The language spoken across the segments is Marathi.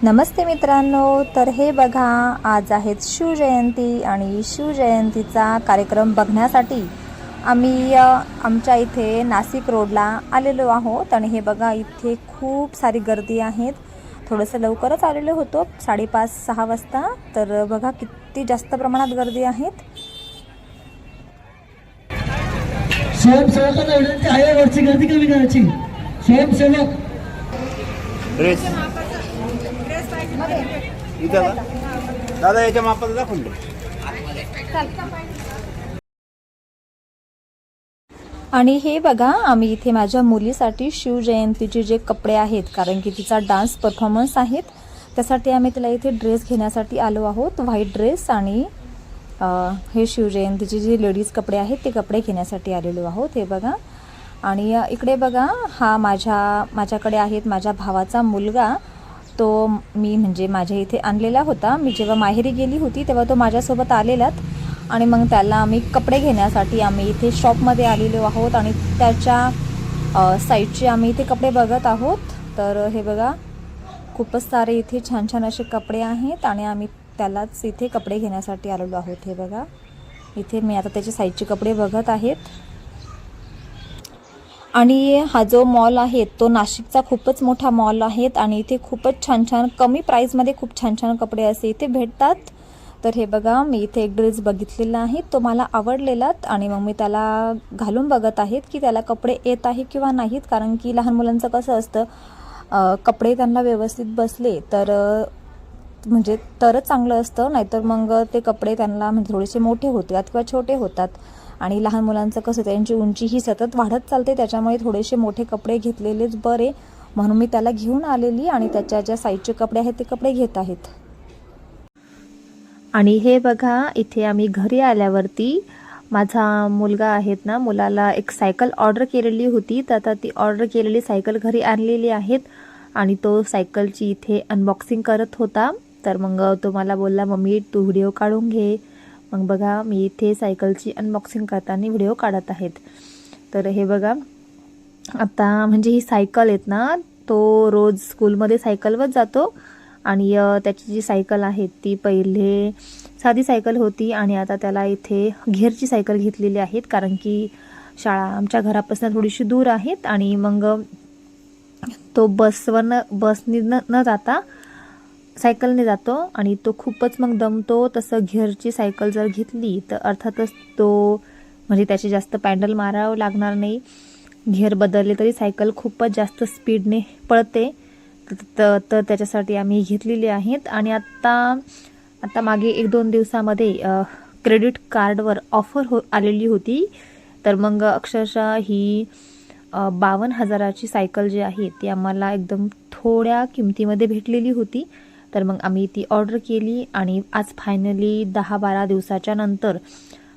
नमस्ते मित्रांनो, तर हे बघा आज आहेत शिवजयंती आणि शिवजयंतीचा कार्यक्रम बघण्यासाठी आम्ही आमच्या इथे नाशिक रोडला आलेलो आहोत। आणि हे बघा इथे खूप सारी गर्दी आहेत। थोडंसं लवकरच आलेलो होतो 5:30-6 वाजता, तर बघा किती जास्त प्रमाणात गर्दी आहेत। स्वयंसेवकांना विनंती आहे वरची गर्दी कमी करायची। स्वयंसेवक ड्रेस इथं दादा याच्या मापाचं दाखवून दे। आणि हे बघा आम्ही इथे माझ्या मुलीसाठी शिवजयंतीचे जे कपडे आहेत, कारण की तिचा डान्स परफॉर्मन्स आहेत, त्यासाठी आम्ही तिला इथे ड्रेस घेण्यासाठी आलो आहोत। व्हाईट ड्रेस आणि हे शिवजयंतीचे जे लेडीज कपडे आहेत ते कपडे घेण्यासाठी आलेलो आहोत। हे बघा आणि इकडे बघा हा माझ्याकडे आहेत माझ्या भावाचा मुलगा। तो मी म्हणजे माझ्या इथे आणलेला होता। मी जेव्हा माहेरी गेली होती तेव्हा तो माझ्यासोबत आलेलात आणि मग त्याला आम्ही कपडे घेण्यासाठी आम्ही इथे शॉपमध्ये आलेलो आहोत आणि त्याच्या साईडचे आम्ही इथे कपडे बघत आहोत। तर हे बघा खूपच सारे इथे छान छान असे कपडे आहेत आणि आम्ही त्यालाच इथे कपडे घेण्यासाठी आलेलो आहोत। हे बघा इथे मी आता त्याच्या साईडचे कपडे बघत आहेत। आणि हा जो मॉल आहे तो नाशिकचा खूपच मोठा मॉल आहे आणि इथे खूपच छान छान कमी प्राईसमध्ये खूप छान छान कपडे असे इथे भेटतात। तर हे बघा मी इथे एक ड्रेस बघितलेला आहे, तो मला आवडलेलात आणि मग मी त्याला घालून बघत आहेत की त्याला कपडे येत आहे किंवा नाहीत, कारण की लहान मुलांचं कसं असतं कपडे त्यांना व्यवस्थित बसले तर म्हणजे तरच चांगलं असतं, नाहीतर मग ते कपडे त्यांना म्हणजे थोडेसे मोठे होतात किंवा छोटे होतात। आणि लहान मुलांचं कसं त्यांची उंची ही सतत वाढत चालते, त्याच्यामुळे थोडेसे मोठे कपडे घेतलेलेच बरे, म्हणून मी त्याला घेऊन आलेली आणि त्याच्या ज्या साईजचे कपडे आहेत ते कपडे घेत आहेत। आणि हे बघा इथे आम्ही घरी आल्यावरती माझा मुलगा आहेत ना, मुलाला एक सायकल ऑर्डर केलेली होती, तर आता ती ऑर्डर केलेली सायकल घरी आणलेली आहेत आणि तो सायकलची इथे अनबॉक्सिंग करत होता। तर मग तो मला बोलला मम्मी तू व्हिडिओ काढून घे। मग बघा मी इथे सायकलची अनबॉक्सिंग करताना व्हिडिओ काढत आहेत। तर हे बघा आता म्हणजे ही सायकल आहेत ना, तो रोज स्कूलमध्ये सायकलवर जातो आणि त्याची जी सायकल आहे ती पहिले साधी सायकल होती आणि आता त्याला इथे गिअरची सायकल घेतलेली आहेत, कारण की शाळा आमच्या घरापासून थोडीशी दूर आहेत आणि मग तो बसने न जाता सायकलने जातो आणि तो खूपच मग दमतो। तसं गिअरची सायकल जर घेतली तर अर्थातच तो म्हणजे त्याचे जास्त पॅडल मारावं लागणार नाही, गिअर बदलले तरी सायकल खूपच जास्त स्पीडने पळते। तर त्याच्यासाठी आम्ही घेतलेली आहेत। आणि आता मागे 1-2 दिवसामध्ये क्रेडिट कार्डवर ऑफर आलेली होती, तर मग अक्षरशः ही 52,000ची सायकल जी आहे ती आम्हाला एकदम थोड्या किमतीमध्ये भेटलेली होती। तर मग आम्ही ती ऑर्डर केली आणि आज फायनली 10-12 दिवसाच्या नंतर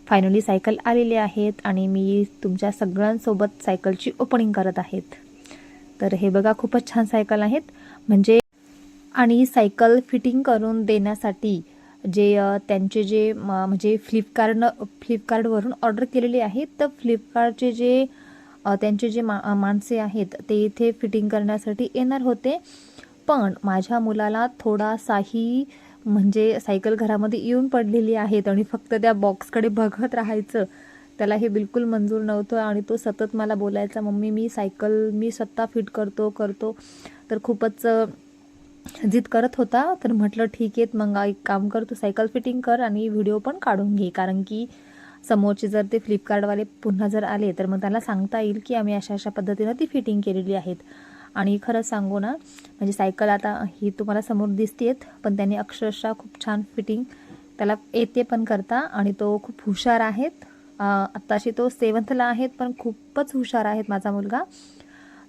फायनली सायकल आलेली आहेत आणि मी तुमच्या सगळ्यांसोबत सायकलची ओपनिंग करत आहेत। तर हे बघा खूपच छान सायकल आहेत म्हणजे। आणि सायकल फिटिंग करून देण्यासाठी जे त्यांचे जे म्हणजे फ्लिपकार्टवरून ऑर्डर केलेले आहेत, तर फ्लिपकार्टचे जे त्यांचे जे माणसे आहेत ते इथे फिटिंग करण्यासाठी येणार होते, पण माझ्या मुलाला थोडासाही म्हणजे सायकल घरामध्ये येऊन पडलेली आहेत आणि फक्त त्या बॉक्सकडे बघत राहायचं त्याला हे बिलकुल मंजूर नव्हतं आणि तो सतत मला बोलायचा मम्मी मी स्वतः फिट करतो। तर खूपच जिद करत होता। तर म्हटलं ठीक आहे मग एक काम कर, तू सायकल फिटिंग कर आणि व्हिडिओ पण काढून घे, कारण की समोरचे जर ते फ्लिपकार्टवाले पुन्हा जर आले तर मग त्याला सांगता येईल की आम्ही अशा पद्धतीनं ती फिटिंग केलेली आहेत। आणि खरंच सांगू ना, म्हणजे सायकल आता ही तुम्हाला समोर दिसतेत, पण त्याने अक्षरशः खूप छान फिटिंग त्याला येते पण करता आणि तो खूप हुशार आहेत। आत्ताशी तो 7thला आहेत, पण खूपच हुशार आहेत माझा मुलगा।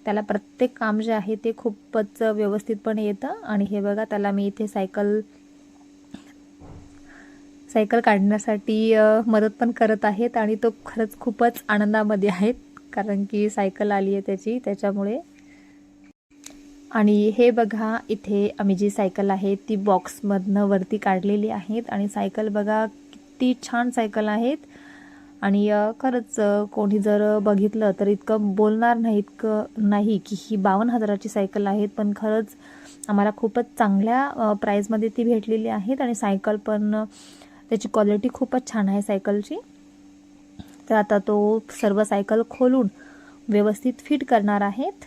त्याला प्रत्येक काम जे आहे ते खूपच व्यवस्थितपणे येतं। आणि हे बघा त्याला मी इथे सायकल काढण्यासाठी मदत पण करत आहेत आणि तो खरंच खूपच आनंदामध्ये आहेत, कारण की सायकल आली आहे त्याच्यामुळे। आणि हे बघा इथे आम्ही जी सायकल आहे ती बॉक्समधनं वरती काढलेली आहेत आणि सायकल बघा किती छान सायकल आहेत आणि खरंच कोणी जर बघितलं तर इतकं बोलणार नाही, इतकं नाही की ही 52,000ची सायकल आहे. पण खरंच आम्हाला खूपच चांगल्या प्राईजमध्ये ती भेटलेली आहेत आणि सायकल पण त्याची क्वालिटी खूपच छान आहे सायकलची. तर आता तो सर्व सायकल खोलून व्यवस्थित फिट करणार आहेत.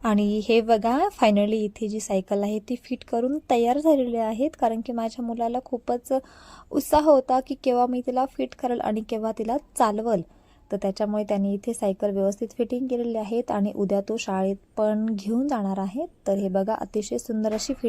आणि हे बघा फायनली इथे जी सायकल आहे ती फिट करून तयार झालेली आहेत. कारण की माझ्या मुलाला खूपच उत्साह होता की केव्हा मी तिला फिट करेल आणि केव्हा तिला चालवल. तर त्याच्यामुळे त्यांनी इथे सायकल व्यवस्थित फिटिंग केलेली आहेत आणि उद्या तो शाळेत पण घेऊन जाणार आहे. तर हे बघा अतिशय सुंदर अशी फिट